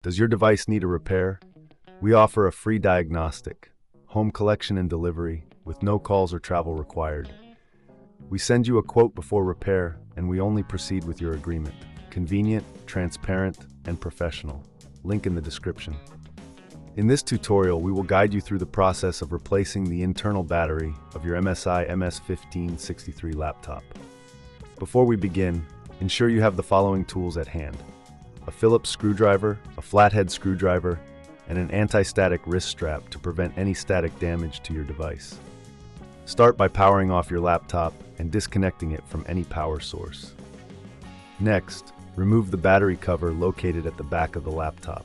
Does your device need a repair? We offer a free diagnostic, home collection and delivery, with no calls or travel required. We send you a quote before repair, and we only proceed with your agreement. Convenient, transparent, and professional. Link in the description. In this tutorial, we will guide you through the process of replacing the internal battery of your MSI MS1563 laptop. Before we begin, ensure you have the following tools at hand: a Phillips screwdriver, a flathead screwdriver, and an anti-static wrist strap to prevent any static damage to your device. Start by powering off your laptop and disconnecting it from any power source. Next, remove the battery cover located at the back of the laptop.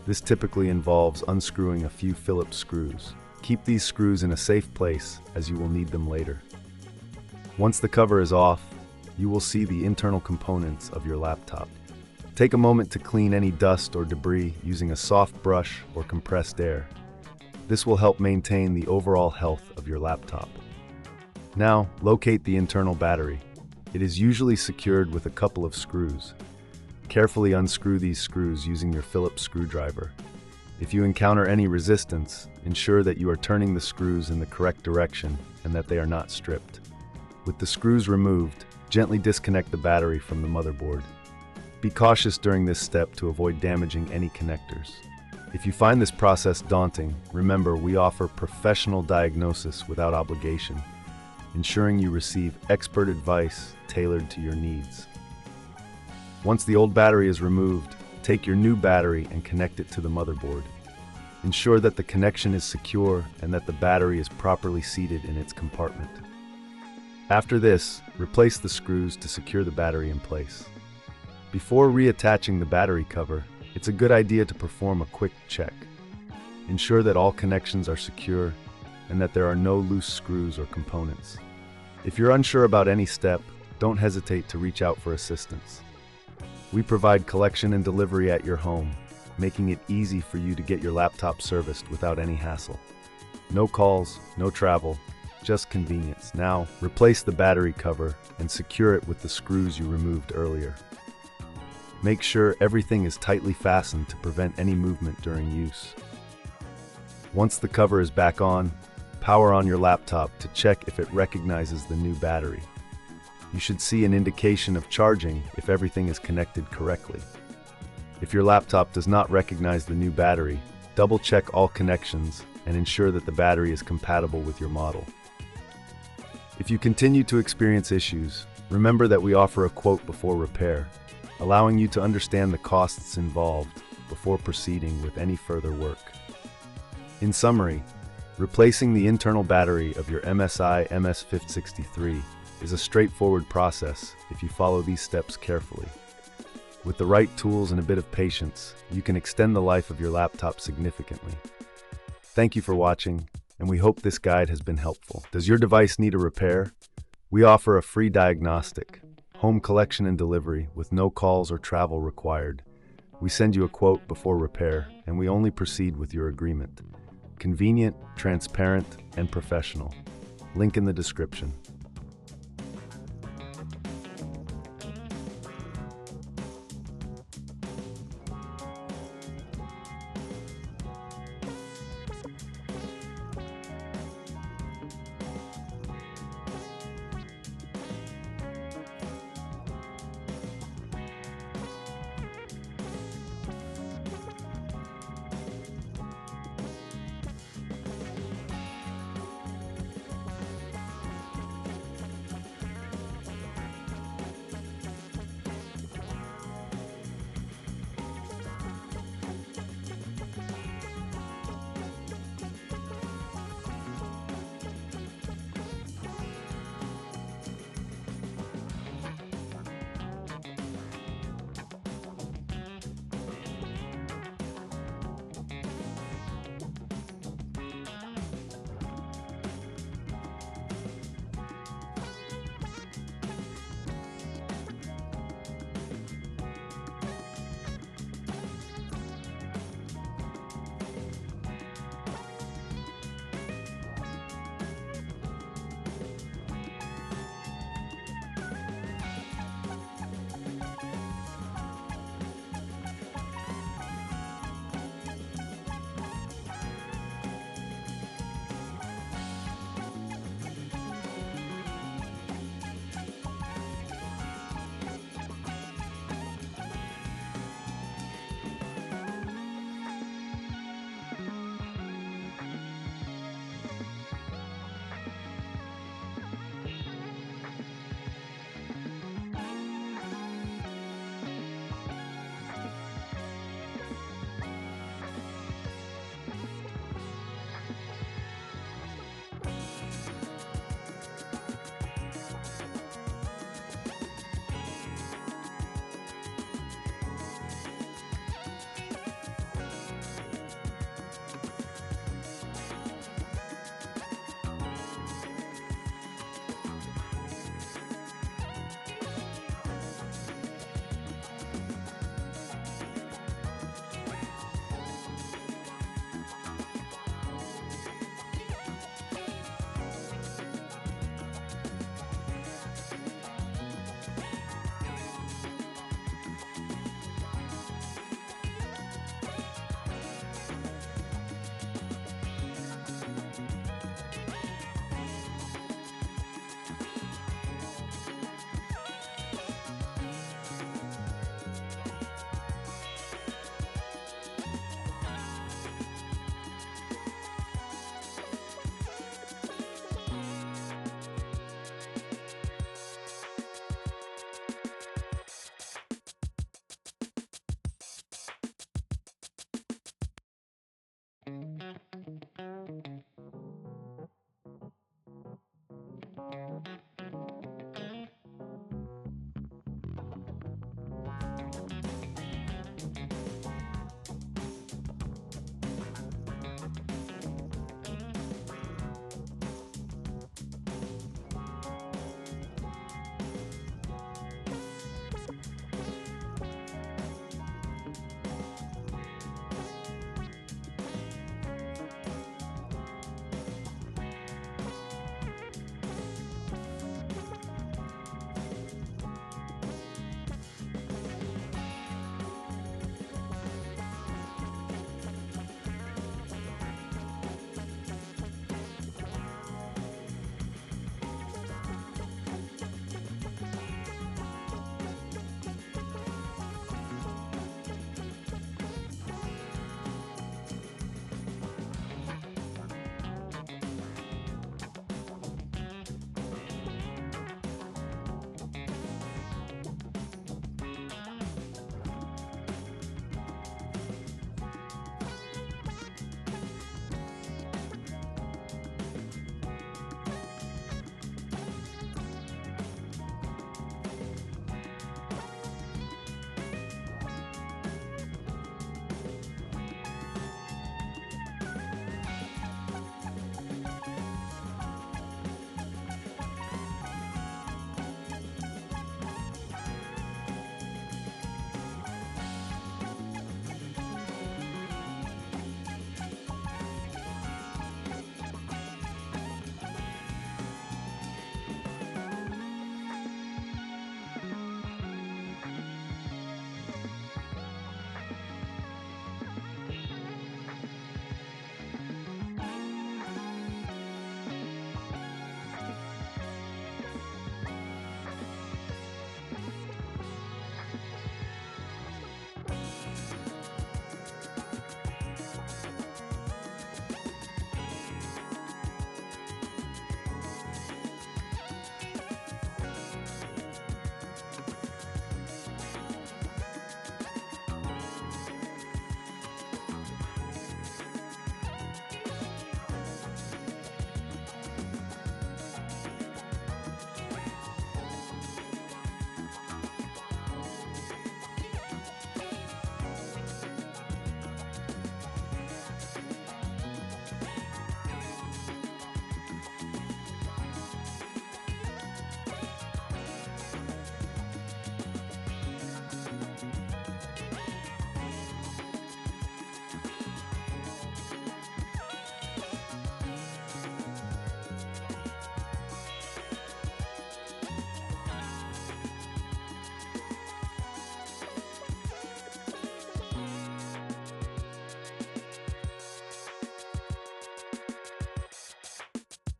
This typically involves unscrewing a few Phillips screws. Keep these screws in a safe place, as you will need them later. Once the cover is off, you will see the internal components of your laptop. Take a moment to clean any dust or debris using a soft brush or compressed air. This will help maintain the overall health of your laptop. Now, locate the internal battery. It is usually secured with a couple of screws. Carefully unscrew these screws using your Phillips screwdriver. If you encounter any resistance, ensure that you are turning the screws in the correct direction and that they are not stripped. With the screws removed, gently disconnect the battery from the motherboard. Be cautious during this step to avoid damaging any connectors. If you find this process daunting, remember we offer professional diagnosis without obligation, ensuring you receive expert advice tailored to your needs. Once the old battery is removed, take your new battery and connect it to the motherboard. Ensure that the connection is secure and that the battery is properly seated in its compartment. After this, replace the screws to secure the battery in place. Before reattaching the battery cover, it's a good idea to perform a quick check. Ensure that all connections are secure and that there are no loose screws or components. If you're unsure about any step, don't hesitate to reach out for assistance. We provide collection and delivery at your home, making it easy for you to get your laptop serviced without any hassle. No calls, no travel, just convenience. Now, replace the battery cover and secure it with the screws you removed earlier. Make sure everything is tightly fastened to prevent any movement during use. Once the cover is back on, power on your laptop to check if it recognizes the new battery. You should see an indication of charging if everything is connected correctly. If your laptop does not recognize the new battery, double-check all connections and ensure that the battery is compatible with your model. If you continue to experience issues, remember that we offer a quote before repair, allowing you to understand the costs involved before proceeding with any further work. In summary, replacing the internal battery of your MSI MS1563 is a straightforward process if you follow these steps carefully. With the right tools and a bit of patience, you can extend the life of your laptop significantly. Thank you for watching, and we hope this guide has been helpful. Does your device need a repair? We offer a free diagnostic, home collection and delivery with no calls or travel required. We send you a quote before repair, and we only proceed with your agreement. Convenient, transparent, and professional. Link in the description.